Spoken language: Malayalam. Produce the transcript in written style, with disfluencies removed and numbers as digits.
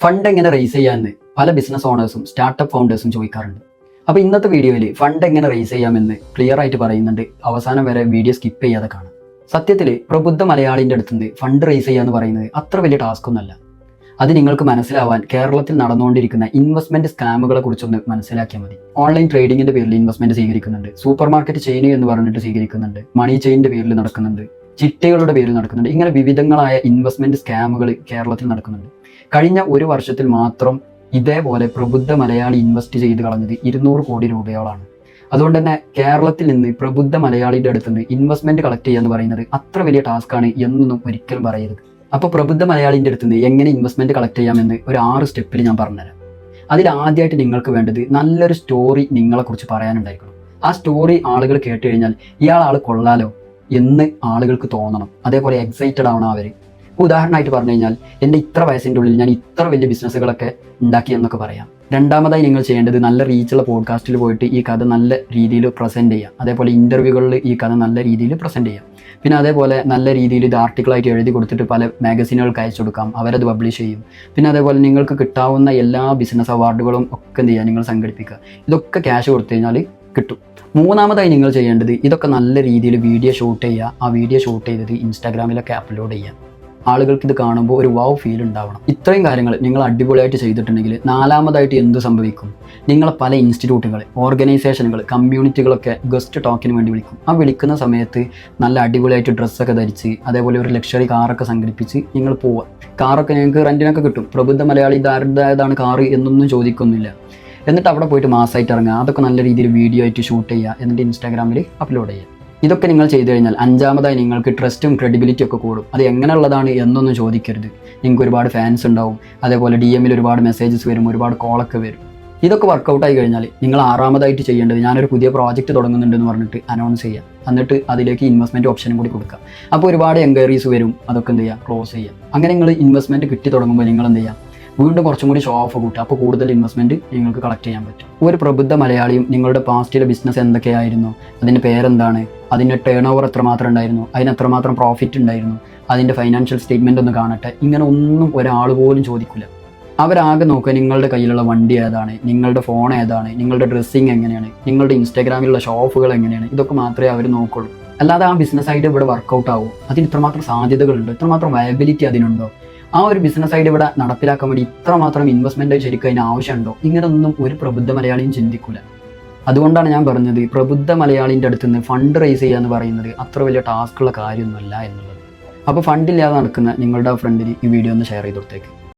ഫണ്ട് എങ്ങനെ റേസ് ചെയ്യാമെന്ന് പല ബിസിനസ് ഓണേഴ്സും സ്റ്റാർട്ടപ്പ് ഫൗണ്ടേഴ്സും ചോദിക്കാറുണ്ട്. അപ്പോൾ ഇന്നത്തെ വീഡിയോയിൽ ഫണ്ട് എങ്ങനെ റേസ് ചെയ്യാമെന്ന് ക്ലിയർ ആയിട്ട് പറയുന്നുണ്ട്. അവസാനം വരെ വീഡിയോ സ്കിപ്പ് ചെയ്യാതെ കാണാം. സത്യത്തിൽ പ്രബുദ്ധ മലയാളിൻ്റെ അടുത്തുനിന്ന് ഫണ്ട് റേസ് ചെയ്യുക എന്ന് പറയുന്നത് അത്ര വലിയ ടാസ്ക് ഒന്നുമല്ല. അത് നിങ്ങൾക്ക് മനസ്സിലാവാൻ കേരളത്തിൽ നടന്നുകൊണ്ടിരിക്കുന്ന ഇൻവെസ്റ്റ്മെന്റ് സ്കാമുകളെ കുറിച്ചൊന്ന് മനസ്സിലാക്കിയാൽ മതി. ഓൺലൈൻ ട്രേഡിങ്ങിന്റെ പേരിൽ ഇൻവെസ്റ്റ്മെന്റ് സ്വീകരിക്കുന്നുണ്ട്, സൂപ്പർ മാർക്കറ്റ് ചെയിൻ എന്ന് പറഞ്ഞിട്ട് സ്വീകരിക്കുന്നുണ്ട്, മണി ചെയിനിന്റെ പേരിൽ നടക്കുന്നുണ്ട്, ചിട്ടകളുടെ പേരിൽ നടക്കുന്നുണ്ട്. ഇങ്ങനെ വിവിധങ്ങളായ ഇൻവെസ്റ്റ്മെന്റ് സ്കാമുകൾ കേരളത്തിൽ നടക്കുന്നുണ്ട്. കഴിഞ്ഞ ഒരു വർഷത്തിൽ മാത്രം ഇതേപോലെ പ്രബുദ്ധ മലയാളി ഇൻവെസ്റ്റ് ചെയ്ത് കളഞ്ഞത് 200 കോടി രൂപയോളാണ്. അതുകൊണ്ട് തന്നെ കേരളത്തിൽ നിന്ന് പ്രബുദ്ധ മലയാളിയുടെ അടുത്തുനിന്ന് ഇൻവെസ്റ്റ്മെന്റ് കളക്ട് ചെയ്യുക എന്ന് പറയുന്നത് അത്ര വലിയ ടാസ്ക്കാണ് എന്നൊന്നും ഒരിക്കലും പറയരുത്. അപ്പോൾ പ്രബുദ്ധ മലയാളിൻ്റെ അടുത്തുനിന്ന് എങ്ങനെ ഇൻവെസ്റ്റ്മെന്റ് കളക്ട് ചെയ്യാമെന്ന് ഒരു 6 സ്റ്റെപ്പിൽ ഞാൻ പറഞ്ഞുതരാം. അതിൽ ആദ്യമായിട്ട് നിങ്ങൾക്ക് വേണ്ടത് നല്ലൊരു സ്റ്റോറി നിങ്ങളെക്കുറിച്ച് പറയാനുണ്ടായിരിക്കണം. ആ സ്റ്റോറി ആളുകൾ കേട്ട് കഴിഞ്ഞാൽ ആൾ കൊള്ളാലോ എന്ന് ആളുകൾക്ക് തോന്നണം. അതേപോലെ എക്സൈറ്റഡ് ആവണം അവർ. ഉദാഹരണമായിട്ട് പറഞ്ഞു കഴിഞ്ഞാൽ എൻ്റെ ഇത്ര വയസ്സിൻ്റെ ഉള്ളിൽ ഞാൻ ഇത്ര വലിയ ബിസിനസ്സുകളൊക്കെ ഉണ്ടാക്കി എന്നൊക്കെ പറയാം. രണ്ടാമതായി നിങ്ങൾ ചെയ്യേണ്ടത് നല്ല റീച്ചുള്ള പോഡ്കാസ്റ്റിൽ പോയിട്ട് ഈ കഥ നല്ല രീതിയിൽ പ്രസൻറ്റ് ചെയ്യാം. അതേപോലെ ഇൻ്റർവ്യൂകളിൽ ഈ കഥ നല്ല രീതിയിൽ പ്രസൻറ്റ് ചെയ്യാം. പിന്നെ അതേപോലെ നല്ല രീതിയിൽ ഇത് ആർട്ടിക്കിളായിട്ട് എഴുതി കൊടുത്തിട്ട് പല മാഗസീനുകൾക്ക് അയച്ചു കൊടുക്കാം, അവരത് പബ്ലിഷ് ചെയ്യും. പിന്നെ അതേപോലെ നിങ്ങൾക്ക് കിട്ടാവുന്ന എല്ലാ ബിസിനസ് അവാർഡുകളും ഒക്കെ എന്ത് ചെയ്യുക, നിങ്ങൾ സംഘടിപ്പിക്കുക. ഇതൊക്കെ ക്യാഷ് കൊടുത്തു കഴിഞ്ഞാൽ കിട്ടും. മൂന്നാമതായി നിങ്ങൾ ചെയ്യേണ്ടത് ഇതൊക്കെ നല്ല രീതിയിൽ വീഡിയോ ഷൂട്ട് ചെയ്യുക. ആ വീഡിയോ ഷൂട്ട് ചെയ്തത് ഇൻസ്റ്റാഗ്രാമിലൊക്കെ അപ്ലോഡ് ചെയ്യുക. ആളുകൾക്ക് ഇത് കാണുമ്പോൾ ഒരു വാവ് ഫീൽ ഉണ്ടാവണം. ഇത്രയും കാര്യങ്ങൾ നിങ്ങൾ അടിപൊളിയായിട്ട് ചെയ്തിട്ടുണ്ടെങ്കിൽ നാലാമതായിട്ട് എന്ത് സംഭവിക്കും? നിങ്ങളെ പല ഇൻസ്റ്റിറ്റ്യൂട്ടുകൾ, ഓർഗനൈസേഷനുകൾ, കമ്മ്യൂണിറ്റികളൊക്കെ ഗസ്റ്റ് ടോക്കിന് വേണ്ടി വിളിക്കും. ആ വിളിക്കുന്ന സമയത്ത് നല്ല അടിപൊളിയായിട്ട് ഡ്രസ്സൊക്കെ ധരിച്ച് അതേപോലെ ഒരു ലക്ഷറി കാറൊക്കെ സംഘടിപ്പിച്ച് നിങ്ങൾ പോവുക. കാറൊക്കെ നിങ്ങൾക്ക് റെൻറ്റിനൊക്കെ കിട്ടും. പ്രബുദ്ധ മലയാളി ഇതാരുടേതാണ് കാറ് എന്നൊന്നും ചോദിക്കൊന്നുമില്ല. എന്നിട്ട് അവിടെ പോയിട്ട് മാസമായിട്ട് ഇറങ്ങുക. അതൊക്കെ നല്ല രീതിയിൽ വീഡിയോ ആയിട്ട് ഷൂട്ട് ചെയ്യുക. എന്നിട്ട് ഇൻസ്റ്റാഗ്രാമിൽ അപ്ലോഡ് ചെയ്യുക. ഇതൊക്കെ നിങ്ങൾ ചെയ്തു കഴിഞ്ഞാൽ അഞ്ചാമതായി നിങ്ങൾക്ക് ട്രസ്റ്റും ക്രെഡിബിലിറ്റി ഒക്കെ കൂടും. അത് എങ്ങനെയുള്ളതാണ് എന്നൊന്നും ചോദിക്കരുത്. നിങ്ങൾക്ക് ഒരുപാട് ഫാൻസ് ഉണ്ടാവും. അതേപോലെ DM-ൽ ഒരുപാട് മെസ്സേജസ് വരും, ഒരുപാട് കോളൊക്കെ വരും. ഇതൊക്കെ വർക്കൗട്ടായി കഴിഞ്ഞാൽ നിങ്ങൾ ആറാമതായിട്ട് ചെയ്യേണ്ടത് ഞാനൊരു പുതിയ പ്രോജക്റ്റ് തുടങ്ങുന്നുണ്ടെന്ന് പറഞ്ഞിട്ട് അനൗൺസ് ചെയ്യുക. എന്നിട്ട് അതിലേക്ക് ഇൻവെസ്റ്റ്മെൻറ്റ് ഓപ്ഷനും കൂടി കൊടുക്കുക. അപ്പോൾ ഒരുപാട് എൻക്വയറീസ് വരും. അതൊക്കെ എന്ത് ചെയ്യുക, ക്ലോസ് ചെയ്യുക. അങ്ങനെ നിങ്ങൾ ഇൻവെസ്റ്റ്മെൻറ്റ് കിട്ടി തുടങ്ങുമ്പോൾ നിങ്ങൾ എന്ത് ചെയ്യുക, വീണ്ടും കുറച്ചും കൂടി ഷോ ഓഫ് കൂട്ടുക. അപ്പോൾ കൂടുതൽ ഇൻവെസ്റ്റ്മെൻറ്റ് നിങ്ങൾക്ക് കളക്ട് ചെയ്യാൻ പറ്റും. ഒരു പ്രബുദ്ധ മലയാളിയും നിങ്ങളുടെ പാസ്റ്റിലെ ബിസിനസ് എന്തൊക്കെയായിരുന്നു, അതിൻ്റെ പേരെന്താണ്, അതിൻ്റെ ടേൺ ഓവർ എത്രമാത്രം ഉണ്ടായിരുന്നു, അതിന് എത്രമാത്രം പ്രോഫിറ്റ് ഉണ്ടായിരുന്നു, അതിൻ്റെ ഫൈനാൻഷ്യൽ സ്റ്റേറ്റ്മെൻ്റ് ഒന്ന് കാണട്ടെ, ഇങ്ങനെ ഒന്നും ഒരാൾ പോലും ചോദിക്കില്ല. അവരാകെ നോക്കുക നിങ്ങളുടെ കയ്യിലുള്ള വണ്ടി ഏതാണ്, നിങ്ങളുടെ ഫോൺ ഏതാണ്, നിങ്ങളുടെ ഡ്രസ്സിങ് എങ്ങനെയാണ്, നിങ്ങളുടെ ഇൻസ്റ്റാഗ്രാമിലുള്ള ഷോപ്പുകൾ എങ്ങനെയാണ്. ഇതൊക്കെ മാത്രമേ അവർ നോക്കുള്ളൂ. അല്ലാതെ ആ ബിസിനസ് ഐഡിയ ഇവിടെ വർക്കൗട്ട് ആവും, അതിന് ഇത്രമാത്രം സാധ്യതകളുണ്ട്, ഇത്രമാത്രം വയബിലിറ്റി അതിനുണ്ടോ, ആ ഒരു ബിസിനസ് ഐഡിയ ഇവിടെ നടപ്പിലാക്കാൻ വേണ്ടി ഇത്രമാത്രം ഇൻവെസ്റ്റ്മെൻറ്റ് ശരിക്കും അതിന് ആവശ്യമുണ്ടോ, ഇങ്ങനെയൊന്നും ഒരു പ്രബുദ്ധ മലയാളിയും ചിന്തിക്കില്ല. അതുകൊണ്ടാണ് ഞാൻ പറഞ്ഞത് പ്രബുദ്ധ മലയാളിൻ്റെ അടുത്ത് നിന്ന് ഫണ്ട് റേസ് ചെയ്യുക എന്ന് പറയുന്നത് അത്ര വലിയ ടാസ്ക്കുള്ള കാര്യമൊന്നുമല്ല എന്നുള്ളത്. അപ്പോൾ ഫണ്ടില്ലാതെ നടക്കുന്ന നിങ്ങളുടെ ഫ്രണ്ടിന് ഈ വീഡിയോ ഒന്ന് ഷെയർ ചെയ്ത് കൊടുത്തേക്ക്.